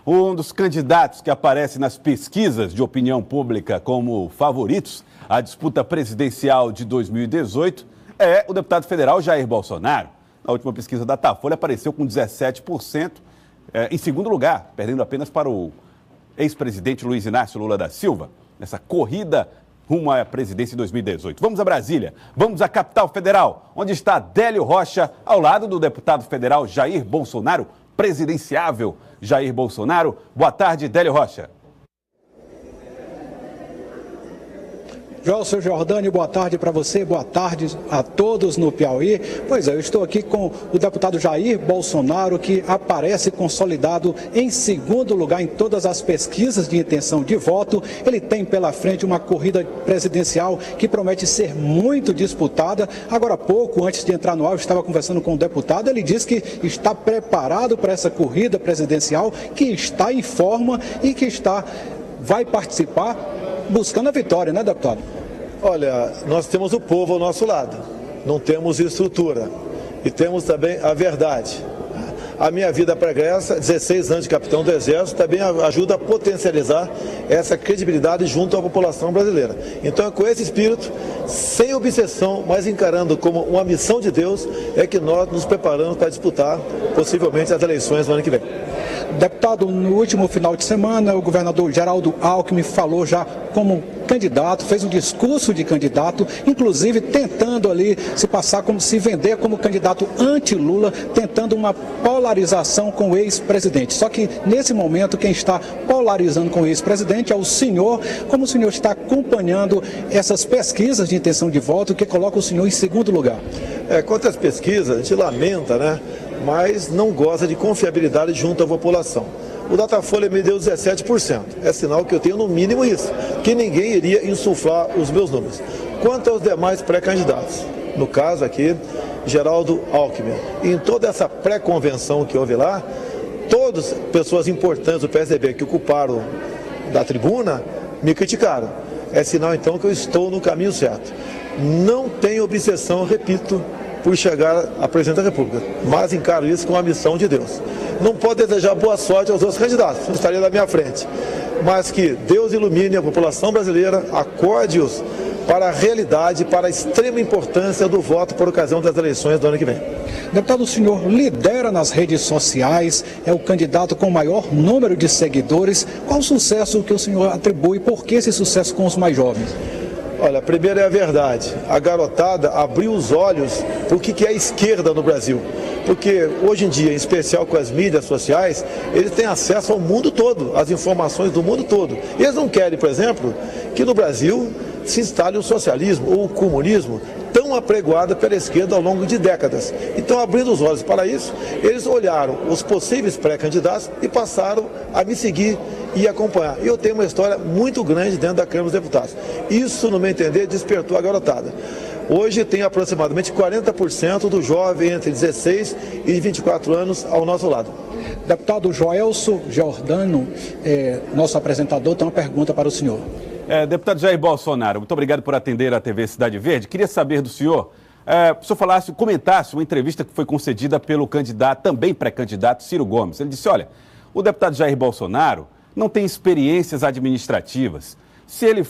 Um dos candidatos que aparece nas pesquisas de opinião pública como favoritos à disputa presidencial de 2018 é o deputado federal Jair Bolsonaro. Na última pesquisa da Datafolha apareceu com 17%, em segundo lugar, perdendo apenas para o ex-presidente Luiz Inácio Lula da Silva, nessa corrida rumo à presidência em 2018. Vamos a Brasília, vamos à capital federal, onde está Adélio Rocha, ao lado do deputado federal Jair Bolsonaro, presidenciável Jair Bolsonaro. Boa tarde, Délio Rocha. Joelson Jordani, boa tarde para você, boa tarde a todos no Piauí. Pois é, eu estou aqui com o deputado Jair Bolsonaro, que aparece consolidado em segundo lugar em todas as pesquisas de intenção de voto. Ele tem pela frente uma corrida presidencial que promete ser muito disputada. Agora há pouco, antes de entrar no ar, eu estava conversando com o deputado, ele disse que está preparado para essa corrida presidencial, que está em forma e que vai participar buscando a vitória, né, deputado? Olha, nós temos o povo ao nosso lado, não temos estrutura e temos também a verdade. A minha vida pregressa, 16 anos de capitão do Exército, também ajuda a potencializar essa credibilidade junto à população brasileira. Então é com esse espírito, sem obsessão, mas encarando como uma missão de Deus, é que nós nos preparamos para disputar possivelmente as eleições do ano que vem. Deputado, no último final de semana, o governador Geraldo Alckmin falou já como candidato, fez um discurso de candidato, inclusive tentando ali se passar como se vender como candidato anti-Lula, tentando uma polarização com o ex-presidente. Só que nesse momento quem está polarizando com o ex-presidente é o senhor. Como o senhor está acompanhando essas pesquisas de intenção de voto que colocam o senhor em segundo lugar? Quanto às pesquisas, a gente lamenta, né? Mas não goza de confiabilidade junto à população. O Datafolha me deu 17%. É sinal que eu tenho no mínimo isso, que ninguém iria insuflar os meus números. Quanto aos demais pré-candidatos, no caso aqui, Geraldo Alckmin, em toda essa pré-convenção que houve lá, todas pessoas importantes do PSDB que ocuparam da tribuna me criticaram. É sinal então que eu estou no caminho certo. Não tenho obsessão, repito, por chegar a presidente da República, mas encaro isso com a missão de Deus. Não posso desejar boa sorte aos outros candidatos, não estaria na minha frente, mas que Deus ilumine a população brasileira, acorde-os para a realidade, para a extrema importância do voto por ocasião das eleições do ano que vem. Deputado, o senhor lidera nas redes sociais, é o candidato com o maior número de seguidores. Qual o sucesso que o senhor atribui? Por que esse sucesso com os mais jovens? Olha, primeiro é a verdade. A garotada abriu os olhos para o que é a esquerda no Brasil. Porque hoje em dia, em especial com as mídias sociais, eles têm acesso ao mundo todo, às informações do mundo todo. Eles não querem, por exemplo, que no Brasil se instale o socialismo ou o comunismo tão apregoado pela esquerda ao longo de décadas. Então, abrindo os olhos para isso, eles olharam os possíveis pré-candidatos e passaram a me seguir e acompanhar. E eu tenho uma história muito grande dentro da Câmara dos Deputados. Isso, no meu entender, despertou a garotada. Hoje tem aproximadamente 40% do jovem entre 16 e 24 anos ao nosso lado. Deputado Joelson Jordano, nosso apresentador, tem uma pergunta para o senhor. Deputado Jair Bolsonaro, muito obrigado por atender a TV Cidade Verde. Queria saber do senhor, o senhor comentasse uma entrevista que foi concedida pelo candidato, também pré-candidato, Ciro Gomes. Ele disse, olha, o deputado Jair Bolsonaro não tem experiências administrativas. Se ele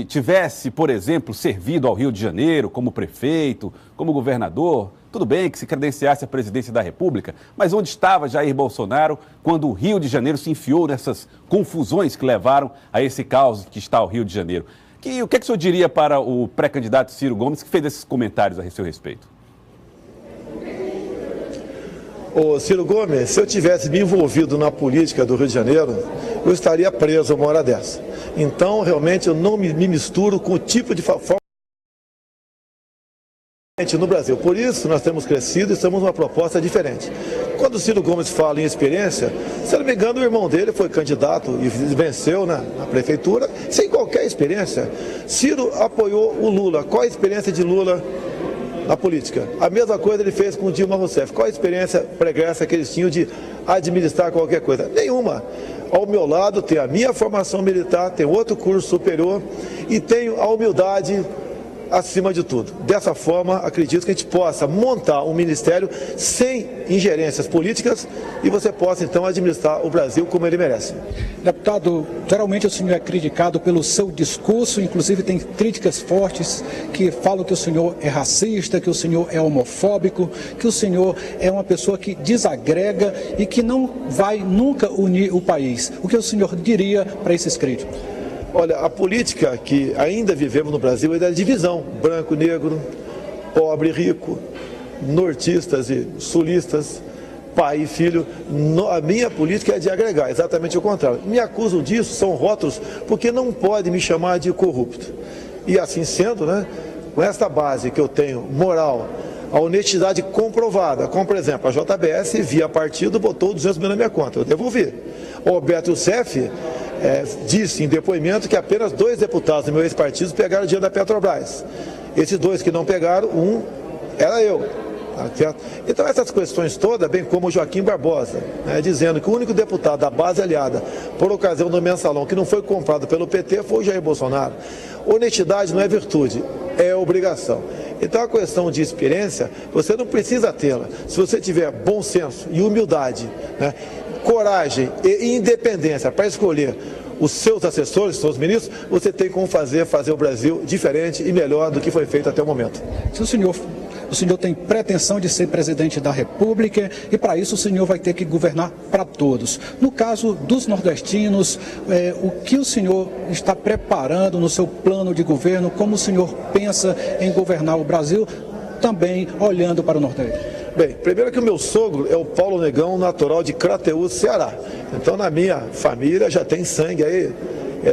tivesse, por exemplo, servido ao Rio de Janeiro como prefeito, como governador, tudo bem que se credenciasse à presidência da República, mas onde estava Jair Bolsonaro quando o Rio de Janeiro se enfiou nessas confusões que levaram a esse caos que está o Rio de Janeiro? O que o senhor diria para o pré-candidato Ciro Gomes, que fez esses comentários a seu respeito? Ô Ciro Gomes, se eu tivesse me envolvido na política do Rio de Janeiro, eu estaria preso uma hora dessa. Então, realmente, eu não me misturo com o tipo de forma no Brasil. Por isso, nós temos crescido e estamos numa proposta diferente. Quando o Ciro Gomes fala em experiência, se eu não me engano, o irmão dele foi candidato e venceu na prefeitura, sem qualquer experiência. Ciro apoiou o Lula. Qual a experiência de Lula na política? A mesma coisa ele fez com o Dilma Rousseff. Qual a experiência pregressa que eles tinham de administrar qualquer coisa? Nenhuma. Ao meu lado tem a minha formação militar, tem outro curso superior e tenho a humildade acima de tudo. Dessa forma, acredito que a gente possa montar um ministério sem ingerências políticas e você possa, então, administrar o Brasil como ele merece. Deputado, geralmente o senhor é criticado pelo seu discurso, inclusive tem críticas fortes que falam que o senhor é racista, que o senhor é homofóbico, que o senhor é uma pessoa que desagrega e que não vai nunca unir o país. O que o senhor diria para esses críticos? Olha, a política que ainda vivemos no Brasil é da divisão, branco, negro, pobre, rico, nortistas e sulistas, pai e filho. A minha política é de agregar, exatamente o contrário. Me acusam disso, são rótulos, porque não pode me chamar de corrupto. E assim sendo, né, com esta base que eu tenho, moral, a honestidade comprovada, como por exemplo, a JBS via partido botou 200 mil na minha conta, eu devolvi. O Roberto Youssef disse em depoimento que apenas 2 deputados do meu ex-partido pegaram o dinheiro da Petrobras. Esses 2 que não pegaram, um era eu. Então essas questões todas, bem como o Joaquim Barbosa, dizendo que o único deputado da base aliada, por ocasião do mensalão, que não foi comprado pelo PT, foi o Jair Bolsonaro. Honestidade não é virtude, é obrigação. Então a questão de experiência, você não precisa tê-la. Se você tiver bom senso e humildade, coragem e independência para escolher os seus assessores, os seus ministros, você tem como fazer o Brasil diferente e melhor do que foi feito até o momento. Se o senhor tem pretensão de ser presidente da República e para isso o senhor vai ter que governar para todos. No caso dos nordestinos, o que o senhor está preparando no seu plano de governo, como o senhor pensa em governar o Brasil, também olhando para o Nordeste? Bem, primeiro que o meu sogro é o Paulo Negão, natural de Crateús, Ceará. Então na minha família já tem sangue aí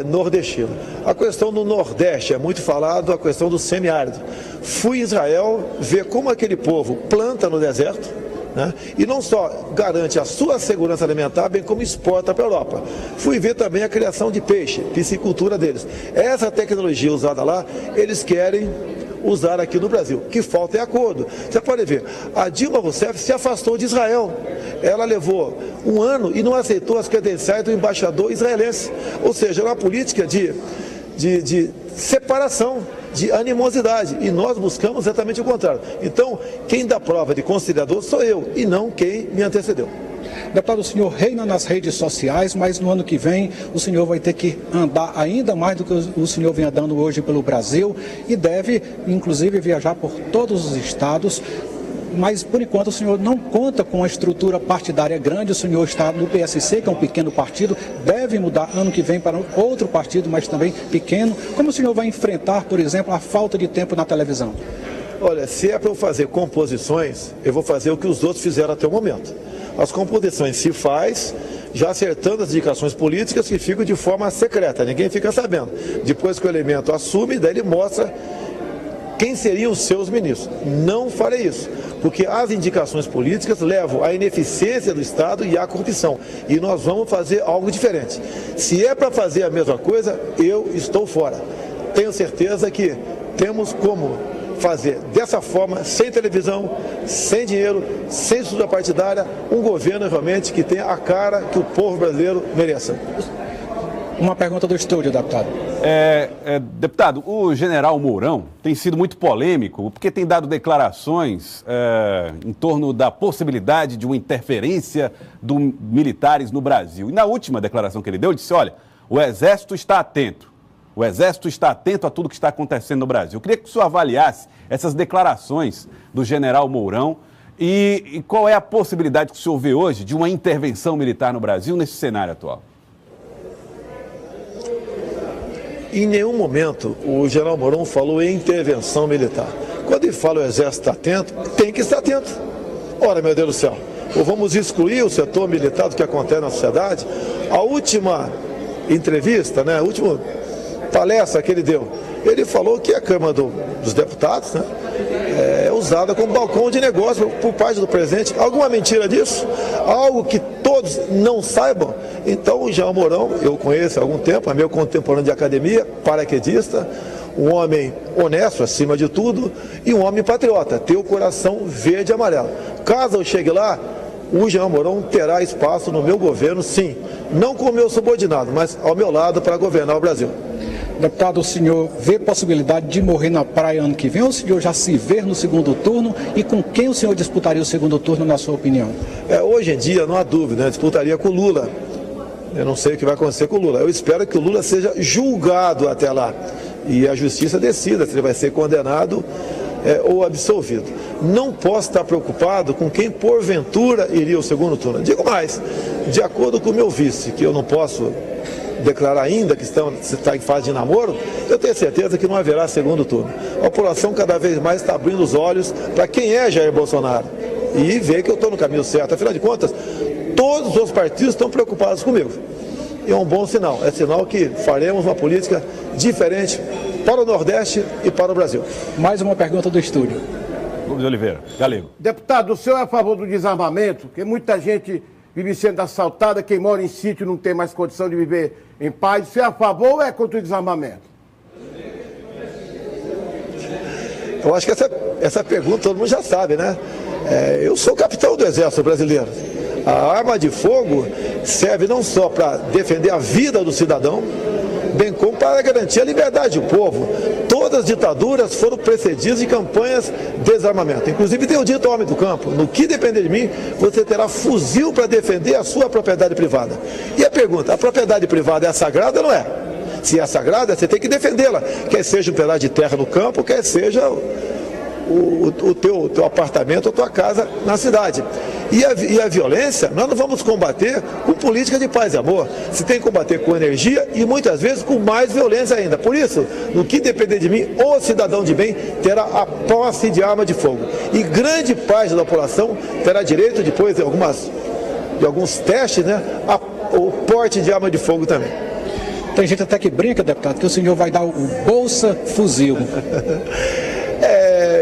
nordestino. A questão do Nordeste é muito falado, a questão do semiárido. Fui em Israel ver como aquele povo planta no deserto, e não só garante a sua segurança alimentar, bem como exporta para a Europa. Fui ver também a criação de peixe, piscicultura deles. Essa tecnologia usada lá, eles querem usar aqui no Brasil. O que falta é acordo. Você pode ver, a Dilma Rousseff se afastou de Israel. Ela levou 1 ano e não aceitou as credenciais do embaixador israelense. Ou seja, é uma política de separação, de animosidade. E nós buscamos exatamente o contrário. Então, quem dá prova de conciliador sou eu, e não quem me antecedeu. Deputado, o senhor reina nas redes sociais, mas no ano que vem o senhor vai ter que andar ainda mais do que o senhor vem andando hoje pelo Brasil e deve, inclusive, viajar por todos os estados. Mas, por enquanto, o senhor não conta com uma estrutura partidária grande, o senhor está no PSC, que é um pequeno partido, deve mudar ano que vem para outro partido, mas também pequeno. Como o senhor vai enfrentar, por exemplo, a falta de tempo na televisão? Olha, se é para eu fazer composições, eu vou fazer o que os outros fizeram até o momento. As composições se faz já acertando as indicações políticas que ficam de forma secreta, ninguém fica sabendo. Depois que o elemento assume, daí ele mostra quem seriam os seus ministros. Não farei isso, porque as indicações políticas levam à ineficiência do Estado e à corrupção. E nós vamos fazer algo diferente. Se é para fazer a mesma coisa, eu estou fora. Tenho certeza que temos como fazer dessa forma, sem televisão, sem dinheiro, sem estrutura partidária, um governo realmente que tenha a cara que o povo brasileiro mereça. Uma pergunta do estúdio, deputado. Deputado, o general Mourão tem sido muito polêmico porque tem dado declarações em torno da possibilidade de uma interferência dos militares no Brasil. E na última declaração que ele deu, ele disse, olha, o Exército está atento. O Exército está atento a tudo que está acontecendo no Brasil. Eu queria que o senhor avaliasse essas declarações do general Mourão e qual é a possibilidade que o senhor vê hoje de uma intervenção militar no Brasil nesse cenário atual. Em nenhum momento o general Mourão falou em intervenção militar. Quando ele fala o Exército está atento, tem que estar atento. Ora, meu Deus do céu, ou vamos excluir o setor militar do que acontece na sociedade? A última entrevista, a última palestra que ele deu, ele falou que a Câmara dos Deputados é usada como balcão de negócio por parte do presidente. Alguma mentira disso? Algo que todos não saibam? Então o General Mourão, eu conheço há algum tempo, é meu contemporâneo de academia, paraquedista, um homem honesto acima de tudo e um homem patriota, tem o coração verde e amarelo. Caso eu chegue lá, o General Mourão terá espaço no meu governo, sim, não como meu subordinado, mas ao meu lado para governar o Brasil. Deputado, o senhor vê possibilidade de morrer na praia ano que vem, ou o senhor já se vê no segundo turno, e com quem o senhor disputaria o segundo turno, na sua opinião? Hoje em dia, não há dúvida, né? Disputaria com o Lula. Eu não sei o que vai acontecer com o Lula. Eu espero que o Lula seja julgado até lá e a justiça decida se ele vai ser condenado ou absolvido. Não posso estar preocupado com quem porventura iria ao segundo turno. Digo mais, de acordo com o meu vice, que eu não posso declarar ainda que está em fase de namoro, eu tenho certeza que não haverá segundo turno. A população cada vez mais está abrindo os olhos para quem é Jair Bolsonaro e vê que eu estou no caminho certo. Afinal de contas, todos os partidos estão preocupados comigo. E é um bom sinal. É sinal que faremos uma política diferente para o Nordeste e para o Brasil. Mais uma pergunta do estúdio. Rubens Oliveira, Galego. Deputado, o senhor é a favor do desarmamento? Porque muita gente vive sendo assaltada, quem mora em sítio não tem mais condição de viver em paz. Você é a favor ou é contra o desarmamento? Eu acho que essa pergunta todo mundo já sabe, né? Eu sou capitão do Exército Brasileiro. A arma de fogo serve não só para defender a vida do cidadão, bem como para garantir a liberdade do povo. Todas as ditaduras foram precedidas de campanhas de desarmamento. Inclusive, tenho dito ao homem do campo, no que depender de mim, você terá fuzil para defender a sua propriedade privada. E a pergunta, a propriedade privada é sagrada ou não é? Se é sagrada, você tem que defendê-la, quer seja um pedaço de terra no campo, quer seja o teu apartamento ou tua casa na cidade. E a violência, nós não vamos combater com política de paz e amor. Se tem que combater com energia e muitas vezes com mais violência ainda. Por isso, no que depender de mim, o cidadão de bem terá a posse de arma de fogo. E grande parte da população terá direito, depois de alguns testes, né, o porte de arma de fogo também. Tem gente até que brinca, deputado, que o senhor vai dar o Bolsa Fuzil.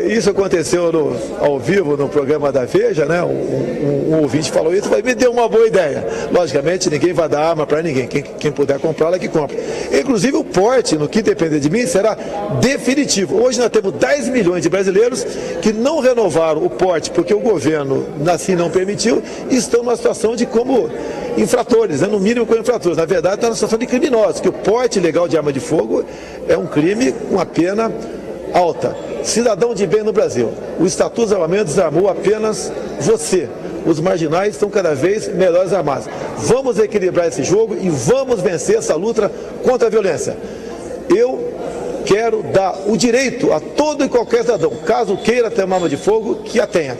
Isso aconteceu ao vivo no programa da Veja, né? Um ouvinte falou isso, mas me deu uma boa ideia. Logicamente, ninguém vai dar arma para ninguém. Quem puder comprá-la, que compre. Inclusive, o porte, no que depender de mim, será definitivo. Hoje nós temos 10 milhões de brasileiros que não renovaram o porte porque o governo assim não permitiu e estão numa situação de como infratores, né? No mínimo como infratores. Na verdade, estão numa situação de criminosos, que o porte ilegal de arma de fogo é um crime com a pena alta. Cidadão de bem no Brasil, o Estatuto do Desarmamento desarmou apenas você. Os marginais estão cada vez melhores armados. Vamos equilibrar esse jogo e vamos vencer essa luta contra a violência. Eu quero dar o direito a todo e qualquer cidadão, caso queira ter uma arma de fogo, que a tenha.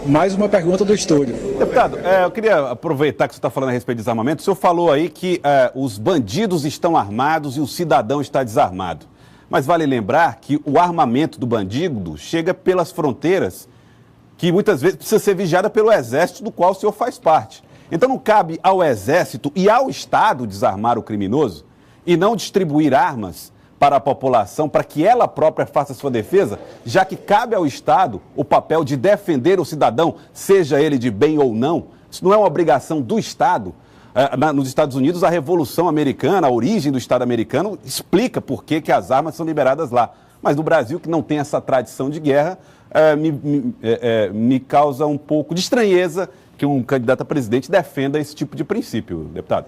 Mais uma pergunta do estúdio. Deputado, eu queria aproveitar que você está falando a respeito de desarmamento. O senhor falou aí que os bandidos estão armados e o cidadão está desarmado. Mas vale lembrar que o armamento do bandido chega pelas fronteiras, que muitas vezes precisa ser vigiada pelo Exército, do qual o senhor faz parte. Então não cabe ao Exército e ao Estado desarmar o criminoso e não distribuir armas para a população, para que ela própria faça sua defesa, já que cabe ao Estado o papel de defender o cidadão, seja ele de bem ou não. Isso não é uma obrigação do Estado. Nos Estados Unidos, a Revolução Americana, a origem do Estado americano, explica por que as armas são liberadas lá. Mas no Brasil, que não tem essa tradição de guerra, me causa um pouco de estranheza que um candidato a presidente defenda esse tipo de princípio, deputado.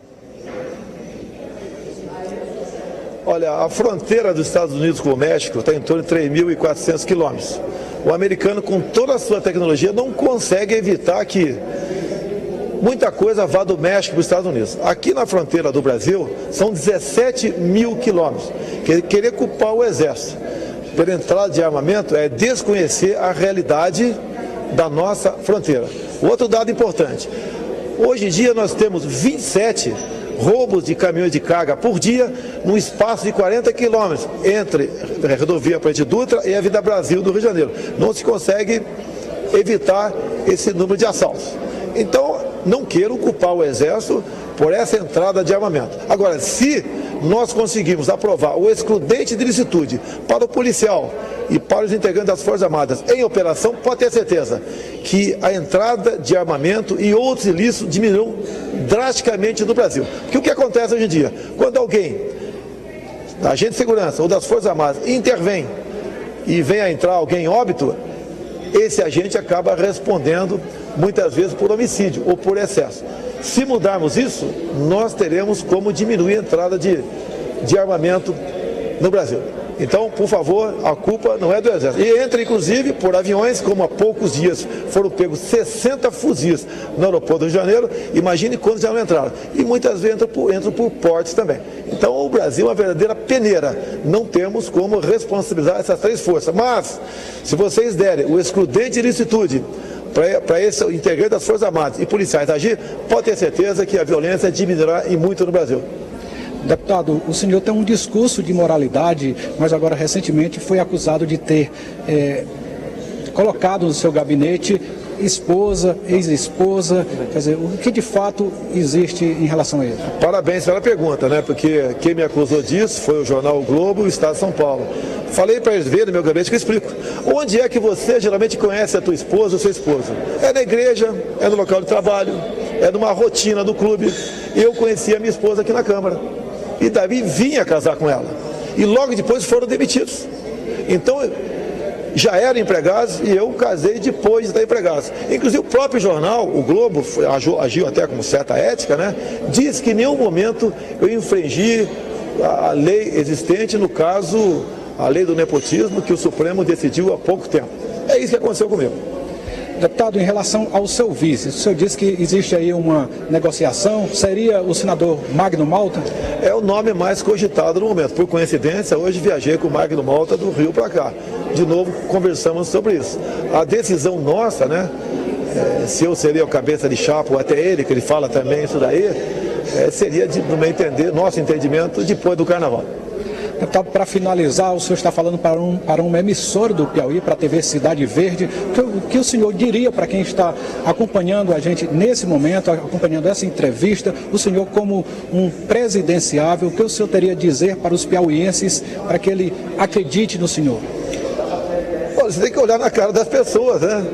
Olha, a fronteira dos Estados Unidos com o México está em torno de 3.400 quilômetros. O americano, com toda a sua tecnologia, não consegue evitar que muita coisa vá do México para os Estados Unidos. Aqui na fronteira do Brasil, são 17 mil quilômetros. Querer culpar o Exército pela entrada de armamento é desconhecer a realidade da nossa fronteira. Outro dado importante, hoje em dia nós temos 27 roubos de caminhões de carga por dia, num espaço de 40 quilômetros, entre a rodovia Presidente Dutra e a Avenida Brasil do Rio de Janeiro. Não se consegue evitar esse número de assaltos. Então, não quero culpar o Exército por essa entrada de armamento. Agora, se nós conseguirmos aprovar o excludente de licitude para o policial e para os integrantes das Forças Armadas em operação, pode ter certeza que a entrada de armamento e outros ilícitos diminuirão drasticamente no Brasil. Porque o que acontece hoje em dia? Quando alguém, agente de segurança ou das Forças Armadas, intervém e vem a entrar alguém em óbito, esse agente acaba respondendo muitas vezes por homicídio ou por excesso. Se mudarmos isso, nós teremos como diminuir a entrada de armamento no Brasil. Então, por favor, a culpa não é do Exército. E entra, inclusive, por aviões, como há poucos dias foram pegos 60 fuzis no aeroporto do Rio de Janeiro, imagine quantos já não entraram. E muitas vezes entram por portes também. Então, o Brasil é uma verdadeira peneira. Não temos como responsabilizar essas três forças. Mas, se vocês derem o excludente de ilicitude para esse integrante das Forças Armadas e policiais agir, pode ter certeza que a violência diminuirá e muito no Brasil. Deputado, o senhor tem um discurso de moralidade, mas agora recentemente foi acusado de ter colocado no seu gabinete esposa, ex-esposa, quer dizer, o que de fato existe em relação a ele? Parabéns pela pergunta, né? Porque quem me acusou disso foi o jornal o Globo e o Estado de São Paulo. Falei para eles verem no meu gabinete que eu explico. Onde é que você geralmente conhece a tua esposa ou seu esposo? É na igreja, é no local de trabalho, é numa rotina do clube. Eu conheci a minha esposa aqui na Câmara. E Davi vinha casar com ela. E logo depois foram demitidos. Então, já eram empregados e eu casei depois de estar empregados. Inclusive o próprio jornal, o Globo, agiu até com certa ética, né? Diz que em nenhum momento eu infringi a lei existente, no caso, a lei do nepotismo, que o Supremo decidiu há pouco tempo. É isso que aconteceu comigo. Deputado, em relação ao seu vice, o senhor disse que existe aí uma negociação, seria o senador Magno Malta? É o nome mais cogitado no momento. Por coincidência, hoje viajei com o Magno Malta do Rio para cá. De novo, conversamos sobre isso. A decisão nossa, né, se eu seria o cabeça de chapa ou até ele, que ele fala também isso daí, seria, no meu entender, nosso entendimento, depois do Carnaval. Deputado, para finalizar, o senhor está falando para uma emissora do Piauí, para a TV Cidade Verde. O que o senhor diria para quem está acompanhando a gente nesse momento, acompanhando essa entrevista, o senhor como um presidenciável, o que o senhor teria a dizer para os piauienses, para que ele acredite no senhor? Olha, você tem que olhar na cara das pessoas, né?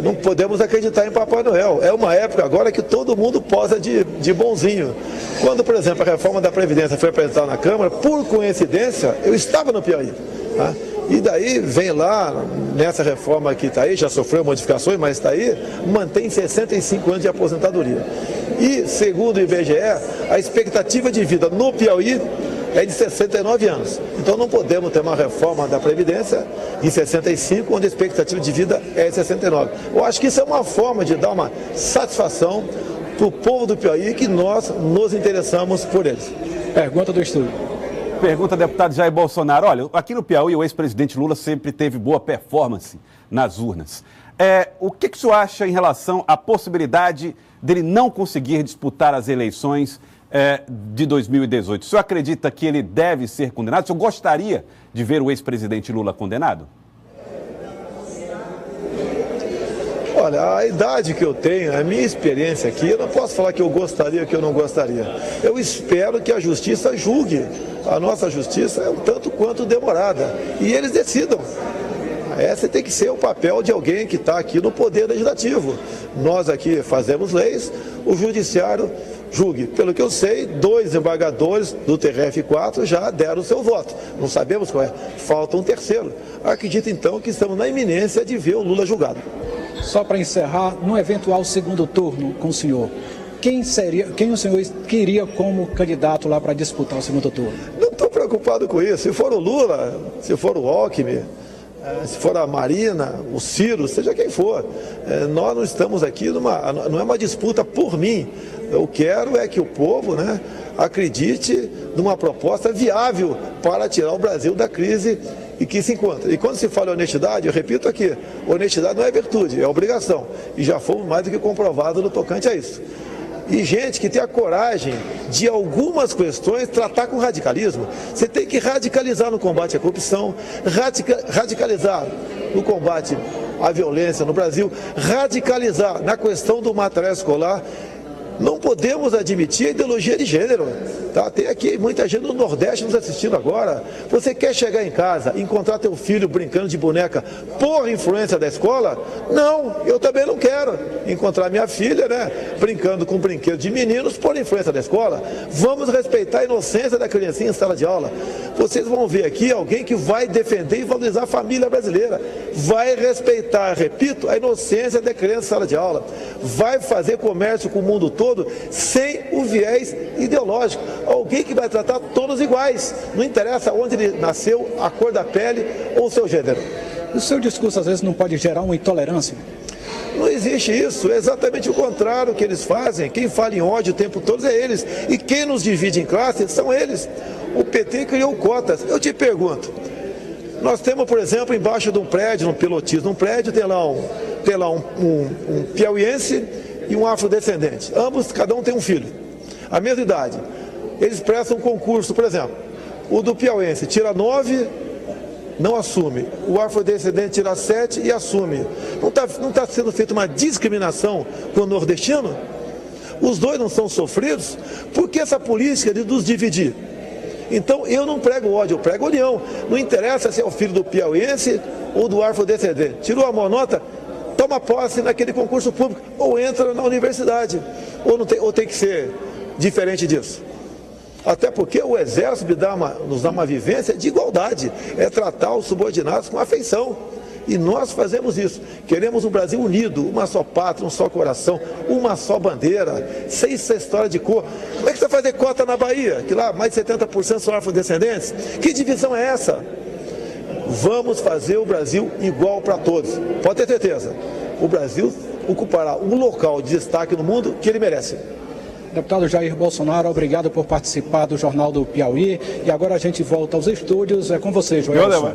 Não podemos acreditar em Papai Noel. É uma época agora que todo mundo posa de bonzinho. Quando, por exemplo, a reforma da Previdência foi apresentada na Câmara, por coincidência, eu estava no Piauí. Tá? E daí vem lá, nessa reforma que está aí, já sofreu modificações, mas está aí, mantém 65 anos de aposentadoria. E, segundo o IBGE, a expectativa de vida no Piauí é de 69 anos. Então não podemos ter uma reforma da Previdência em 65, onde a expectativa de vida é de 69. Eu acho que isso é uma forma de dar uma satisfação para o povo do Piauí, que nós nos interessamos por eles. Pergunta do estúdio. Pergunta, deputado Jair Bolsonaro. Olha, aqui no Piauí, o ex-presidente Lula sempre teve boa performance nas urnas. O que o senhor acha em relação à possibilidade dele não conseguir disputar as eleições de 2018? O senhor acredita que ele deve ser condenado? O senhor gostaria de ver o ex-presidente Lula condenado? Olha, a idade que eu tenho, a minha experiência aqui, eu não posso falar que eu gostaria ou que eu não gostaria. Eu espero que a justiça julgue. A nossa justiça é um tanto quanto demorada. E eles decidam. Esse tem que ser o papel de alguém que está aqui no Poder Legislativo. Nós aqui fazemos leis, o Judiciário julgue. Pelo que eu sei, 2 desembargadores do TRF4 já deram o seu voto. Não sabemos qual é. Falta um terceiro. Acredito então que estamos na iminência de ver o Lula julgado. Só para encerrar, no eventual segundo turno com o senhor, quem o senhor queria como candidato lá para disputar o segundo turno? Não estou preocupado com isso. Se for o Lula, se for o Alckmin, se for a Marina, o Ciro, seja quem for, nós não estamos aqui não é uma disputa por mim. Eu quero é que o povo, né, acredite numa proposta viável para tirar o Brasil da crise e que se encontra. E quando se fala em honestidade, eu repito aqui, honestidade não é virtude, é obrigação. E já fomos mais do que comprovados no tocante a isso. E gente que tem a coragem de algumas questões tratar com radicalismo. Você tem que radicalizar no combate à corrupção, radicalizar no combate à violência no Brasil, radicalizar na questão do material escolar. Não podemos admitir a ideologia de gênero. Tá? Tem aqui muita gente do Nordeste nos assistindo agora. Você quer chegar em casa e encontrar teu filho brincando de boneca por influência da escola? Não, eu também não quero encontrar minha filha, né, brincando com brinquedo de meninos por influência da escola. Vamos respeitar a inocência da criancinha em sala de aula. Vocês vão ver aqui alguém que vai defender e valorizar a família brasileira. Vai respeitar, repito, a inocência da criança em sala de aula. Vai fazer comércio com o mundo todo todo, sem o viés ideológico. Alguém que vai tratar todos iguais, não interessa onde ele nasceu, a cor da pele ou o seu gênero. O seu discurso às vezes não pode gerar uma intolerância? Não existe isso, é exatamente o contrário que eles fazem. Quem fala em ódio o tempo todo é eles. E quem nos divide em classes são eles. O PT criou cotas. Eu te pergunto, nós temos, por exemplo, embaixo de um prédio, num pilotismo, num prédio tem lá um piauiense e um afrodescendente. Ambos, cada um tem um filho, a mesma idade. Eles prestam um concurso, por exemplo, o do piauiense tira 9, não assume. O afrodescendente tira 7 e assume. Não tá sendo feita uma discriminação com o nordestino? Os dois não são sofridos? Por que essa política de nos dividir? Então, eu não prego ódio, eu prego união. Não interessa se é o filho do piauiense ou do afrodescendente. Tirou a maior nota, toma posse naquele concurso público ou entra na universidade. Ou tem que ser diferente disso. Até porque o Exército nos dá uma vivência de igualdade, é tratar os subordinados com afeição. E nós fazemos isso. Queremos um Brasil unido, uma só pátria, um só coração, uma só bandeira, sem essa história de cor. Como é que você vai fazer cota na Bahia, que lá mais de 70% são afrodescendentes? Que divisão é essa? Vamos fazer o Brasil igual para todos. Pode ter certeza, o Brasil ocupará um local de destaque no mundo que ele merece. Deputado Jair Bolsonaro, obrigado por participar do Jornal do Piauí. E agora a gente volta aos estúdios. É com você, Joelson.